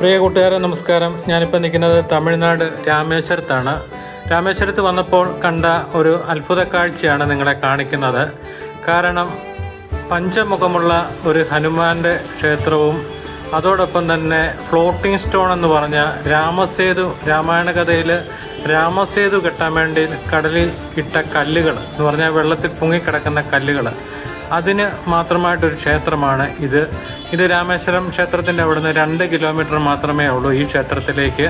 പ്രിയ കൂട്ടുകാരെ നമസ്കാരം. ഞാനിപ്പോൾ നിൽക്കുന്നത് തമിഴ്നാട് രാമേശ്വരത്താണ്. രാമേശ്വരത്ത് വന്നപ്പോൾ കണ്ട ഒരു അത്ഭുത കാഴ്ചയാണ് നിങ്ങളെ കാണിക്കുന്നത്. കാരണം പഞ്ചമുഖമുള്ള ഒരു ഹനുമാൻ്റെ ക്ഷേത്രവും അതോടൊപ്പം തന്നെ ഫ്ലോട്ടിംഗ് സ്റ്റോൺ എന്ന് പറഞ്ഞ രാമസേതു, രാമായണ കഥയിൽ രാമസേതു കെട്ടാൻ വേണ്ടി കടലിൽ ഇട്ട കല്ലുകൾ എന്ന് പറഞ്ഞാൽ വെള്ളത്തിൽ പൊങ്ങിക്കിടക്കുന്ന കല്ലുകൾ, അതിന് മാത്രമായിട്ടൊരു ക്ഷേത്രമാണ് ഇത്. രാമേശ്വരം ക്ഷേത്രത്തിൻ്റെ അവിടുന്ന് 2 കിലോമീറ്റർ മാത്രമേ ഉള്ളൂ ഈ ക്ഷേത്രത്തിലേക്ക്.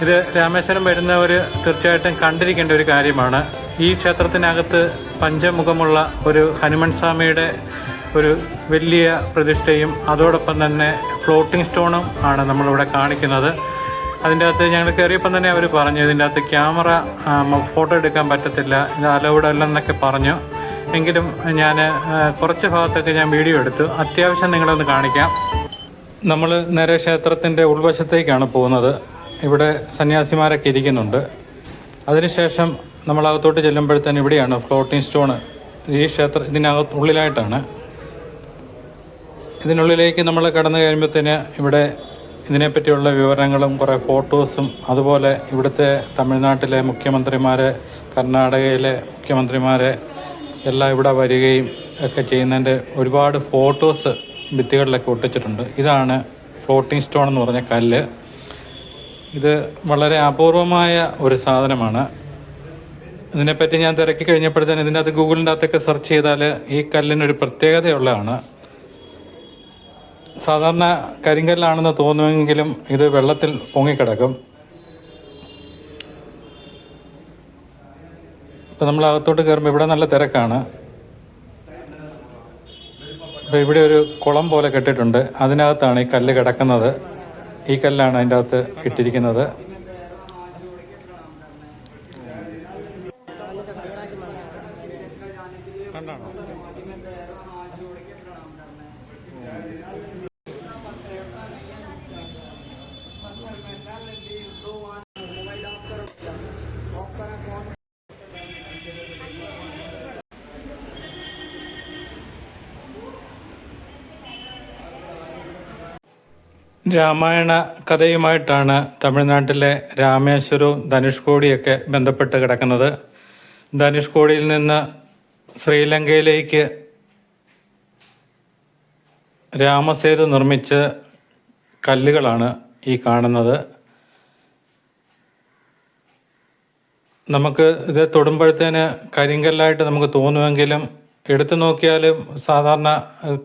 ഇത് രാമേശ്വരം വരുന്നവർ തീർച്ചയായിട്ടും കണ്ടിരിക്കേണ്ട ഒരു കാര്യമാണ്. ഈ ക്ഷേത്രത്തിനകത്ത് പഞ്ചമുഖമുള്ള ഒരു ഹനുമാൻ സ്വാമിയുടെ ഒരു വലിയ പ്രതിഷ്ഠയും അതോടൊപ്പം തന്നെ ഫ്ലോട്ടിംഗ് സ്റ്റോണും ആണ് നമ്മളിവിടെ കാണിക്കുന്നത്. അതിൻ്റെ അകത്ത് ഞങ്ങൾ കയറിയപ്പം തന്നെ അവർ പറഞ്ഞു ഇതിൻ്റെ അകത്ത് ക്യാമറ ഫോട്ടോ എടുക്കാൻ പറ്റത്തില്ല, ഇത് അലൗഡ് അല്ലെന്നൊക്കെ പറഞ്ഞു. എങ്കിലും ഞാൻ കുറച്ച് ഭാഗത്തൊക്കെ ഞാൻ വീഡിയോ എടുത്തു. അത്യാവശ്യം നിങ്ങളൊന്ന് കാണിക്കാം. നമ്മൾ നേരെ ക്ഷേത്രത്തിൻ്റെ ഉൾവശത്തേക്കാണ് പോകുന്നത്. ഇവിടെ സന്യാസിമാരൊക്കെ ഇരിക്കുന്നുണ്ട്. അതിനുശേഷം നമ്മളകത്തോട്ട് ചെല്ലുമ്പോഴത്തേന് ഇവിടെയാണ് ഫ്ലോട്ടിംഗ് സ്റ്റോണ്. ഈ ഇതിനകത്തുള്ളിലായിട്ടാണ്. ഇതിനുള്ളിലേക്ക് നമ്മൾ കടന്നു കഴിയുമ്പോഴത്തേന് ഇവിടെ ഇതിനെപ്പറ്റിയുള്ള വിവരങ്ങളും കുറേ ഫോട്ടോസും അതുപോലെ ഇവിടുത്തെ തമിഴ്നാട്ടിലെ മുഖ്യമന്ത്രിമാർ, കർണാടകയിലെ മുഖ്യമന്ത്രിമാർ എല്ലാം ഇവിടെ വരികയും ഒക്കെ ചെയ്യുന്നതിൻ്റെ ഒരുപാട് ഫോട്ടോസ് ഭിത്തികളിലൊക്കെ ഒട്ടിച്ചിട്ടുണ്ട്. ഇതാണ് ഫ്ലോട്ടിംഗ് സ്റ്റോൺ എന്ന് പറഞ്ഞ കല്ല്. ഇത് വളരെ അപൂർവമായ ഒരു സാധനമാണ്. ഇതിനെപ്പറ്റി ഞാൻ തിരക്കി കഴിഞ്ഞപ്പോഴത്തേന് ഇതിൻ്റെ അകത്ത് ഗൂഗിളിൻ്റെ അകത്തൊക്കെ സെർച്ച് ചെയ്താൽ ഈ കല്ലിനൊരു പ്രത്യേകതയുള്ളതാണ്. സാധാരണ കരിങ്കല്ലാണെന്ന് തോന്നുമെങ്കിലും ഇത് വെള്ളത്തിൽ പൊങ്ങിക്കിടക്കും. ഇപ്പോൾ നമ്മൾ അകത്തോട്ട് കയറുമ്പോൾ ഇവിടെ നല്ല തിരക്കാണ്. അപ്പോൾ ഇവിടെ ഒരു കുളം പോലെ കെട്ടിയിട്ടുണ്ട്. അതിനകത്താണ് ഈ കല്ല് കിടക്കുന്നത്. ഈ കല്ലാണ് അതിൻ്റെ അകത്ത് ഇട്ടിരിക്കുന്നത്. കണ്ടാണോ? രാമായണ കഥയുമായിട്ടാണ് തമിഴ്നാട്ടിലെ രാമേശ്വരവും ധനുഷ്കോടിയൊക്കെ ബന്ധപ്പെട്ട് കിടക്കുന്നത്. ധനുഷ്കോടിയിൽ നിന്ന് ശ്രീലങ്കയിലേക്ക് രാമസേതു നിർമ്മിച്ച കല്ലുകളാണ് ഈ കാണുന്നത്. നമുക്ക് ഇത് തൊടുമ്പോഴത്തേന് കരിങ്കല്ലായിട്ട് നമുക്ക് തോന്നുമെങ്കിലും എടുത്തു നോക്കിയാലും സാധാരണ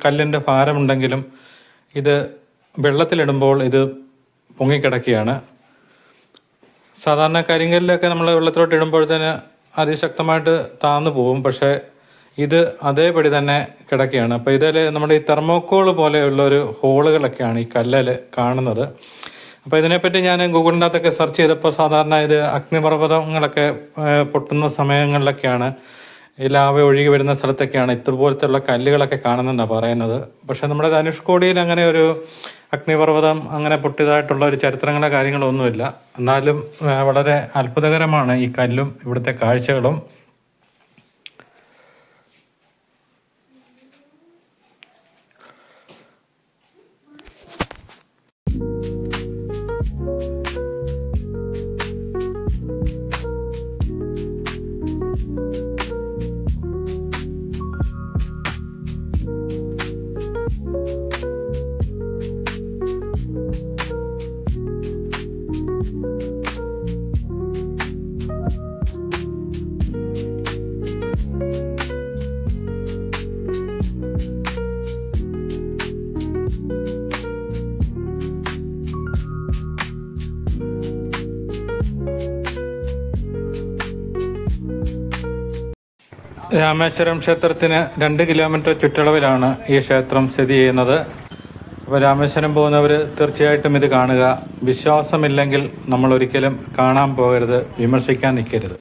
കല്ലിൻ്റെ ഭാരമുണ്ടെങ്കിലും ഇത് വെള്ളത്തിലിടുമ്പോൾ ഇത് പൊങ്ങിക്കിടക്കുകയാണ്. സാധാരണ കരിങ്കല്ലൊക്കെ നമ്മൾ വെള്ളത്തിലോട്ട് ഇടുമ്പോഴത്തേന് അതിശക്തമായിട്ട് താന്നു പോകും. പക്ഷേ ഇത് അതേപടി തന്നെ കിടക്കുകയാണ്. അപ്പോൾ ഇതിൽ നമ്മുടെ ഈ തെർമോക്കോൾ പോലെയുള്ള ഒരു ഹോളുകളൊക്കെയാണ് ഈ കല്ലിൽ കാണുന്നത്. അപ്പോൾ ഇതിനെപ്പറ്റി ഞാൻ ഗൂഗിളിൻ്റെ അകത്തൊക്കെ സെർച്ച് ചെയ്തപ്പോൾ സാധാരണ ഇത് അഗ്നിപർവ്വതങ്ങളൊക്കെ പൊട്ടുന്ന സമയങ്ങളിലൊക്കെയാണ്, ഈ ലാവ ഒഴുകി വരുന്ന സ്ഥലത്തൊക്കെയാണ് ഇതുപോലത്തുള്ള കല്ലുകളൊക്കെ കാണുന്നതെന്നാണ് പറയുന്നത്. പക്ഷേ നമ്മുടെ ധനുഷ്കോടിയിൽ അങ്ങനെ ഒരു അഗ്നിപർവ്വതം അങ്ങനെ പൊട്ടിയതായിട്ടുള്ള ഒരു ചരിത്രങ്ങളോ കാര്യങ്ങളോ ഒന്നുമില്ല. എന്നാലും വളരെ അത്ഭുതകരമാണ് ഈ കല്ലും ഇവിടുത്തെ കാഴ്ചകളും. രാമേശ്വരം ക്ഷേത്രത്തിന് 2 കിലോമീറ്റർ ചുറ്റളവിലാണ് ഈ ക്ഷേത്രം സ്ഥിതി ചെയ്യുന്നത്. അപ്പോൾ രാമേശ്വരം പോകുന്നവർ തീർച്ചയായിട്ടും ഇത് കാണുക. വിശ്വാസമില്ലെങ്കിൽ നമ്മൾ ഒരിക്കലും കാണാൻ പോകരുത്, വിമർശിക്കാൻ നിൽക്കരുത്.